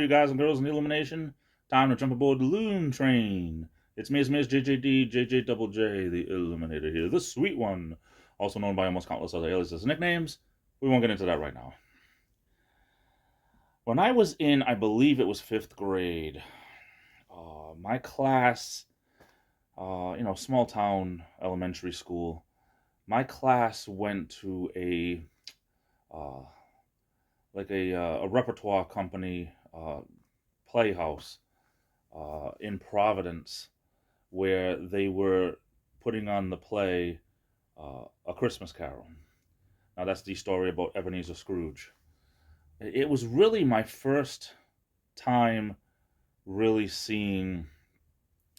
you guys and girls in the Illumination. Time to jump aboard the Loon Train. It's me, JJD, JJ the Illuminator here. The Sweet One, also known by almost countless other aliases and nicknames. We won't get into that right now. When I was in, I believe it was 5th grade, my class, small town elementary school, my class went to uh, a repertoire company playhouse in Providence, where they were putting on the play A Christmas Carol. Now that's the story about Ebenezer Scrooge. It was really my first time really seeing,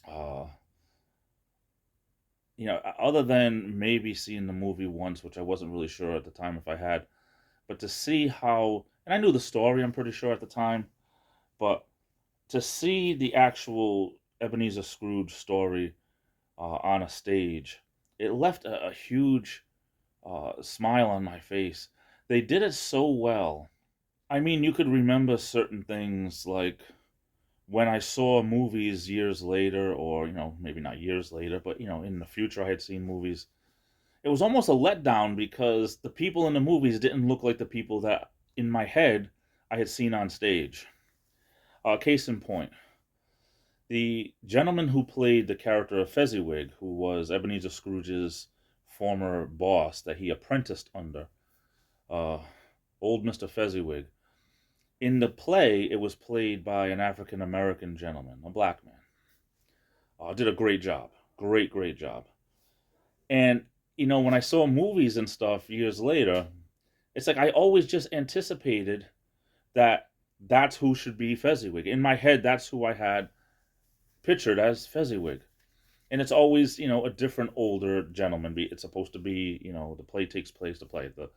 uh, other than maybe seeing the movie once, which I wasn't really sure at the time if I had, but to see how, and I knew the story, I'm pretty sure at the time, but to see the actual Ebenezer Scrooge story on a stage, it left a huge smile on my face. They did it so well. I mean, you could remember certain things like when I saw movies years later, or, maybe not years later, but, in the future I had seen movies. It was almost a letdown because the people in the movies didn't look like the people that, in my head, I had seen on stage. Case in point, the gentleman who played the character of Fezziwig, who was Ebenezer Scrooge's former boss that he apprenticed under, uh, old Mr. Fezziwig, in the play, it was played by an African American gentleman, a black man. Did a great job. Great job. And, when I saw movies and stuff years later, it's like I always just anticipated that that's who should be Fezziwig. In my head, that's who I had pictured as Fezziwig. And it's always, a different older gentleman. It's supposed to be, the play takes place, the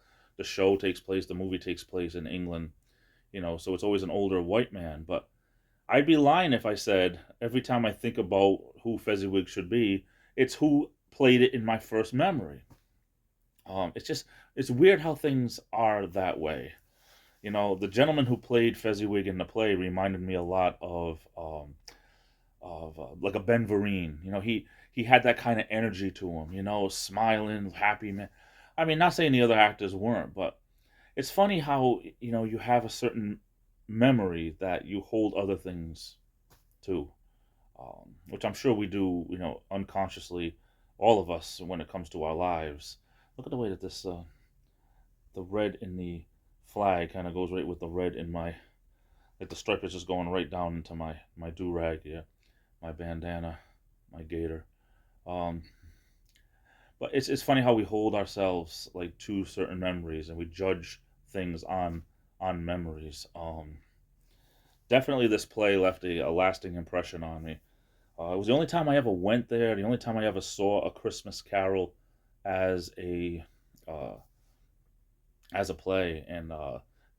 show takes place, the movie takes place in England, so it's always an older white man. But I'd be lying if I said every time I think about who Fezziwig should be, it's who played it in my first memory. It's weird how things are that way. The gentleman who played Fezziwig in the play reminded me a lot of like a Ben Vereen. He had that kind of energy to him. Smiling, happy man. I mean, not saying the other actors weren't, but it's funny how you have a certain memory that you hold other things to, which I'm sure we do. Unconsciously, all of us when it comes to our lives. Look at the way that this the red in the flag kind of goes right with the red in my, like the stripe is just going right down into my do-rag here, my bandana, my gaiter. Um, but it's funny how we hold ourselves like to certain memories and we judge things on memories. Definitely this play left a lasting impression on me. It was the only time I ever went there, the only time I ever saw A Christmas Carol as a uh, as a play, and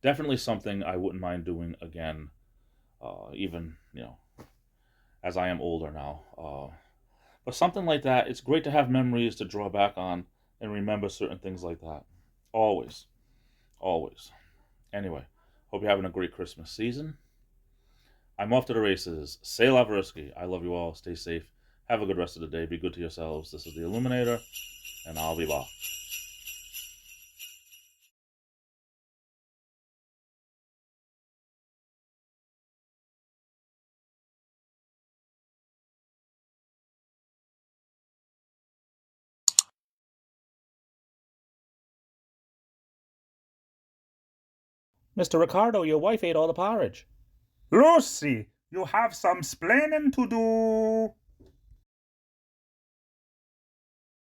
definitely something I wouldn't mind doing again, even as I am older now. But something like that, it's great to have memories to draw back on and remember certain things like that. Always, always. Anyway, hope you're having a great Christmas season. I'm off to the races. Sail Aversky. I love you all. Stay safe. Have a good rest of the day. Be good to yourselves. This is the Illuminator, and I'll be back. Mr. Ricardo, your wife ate all the porridge. Lucy, you have some splaining to do.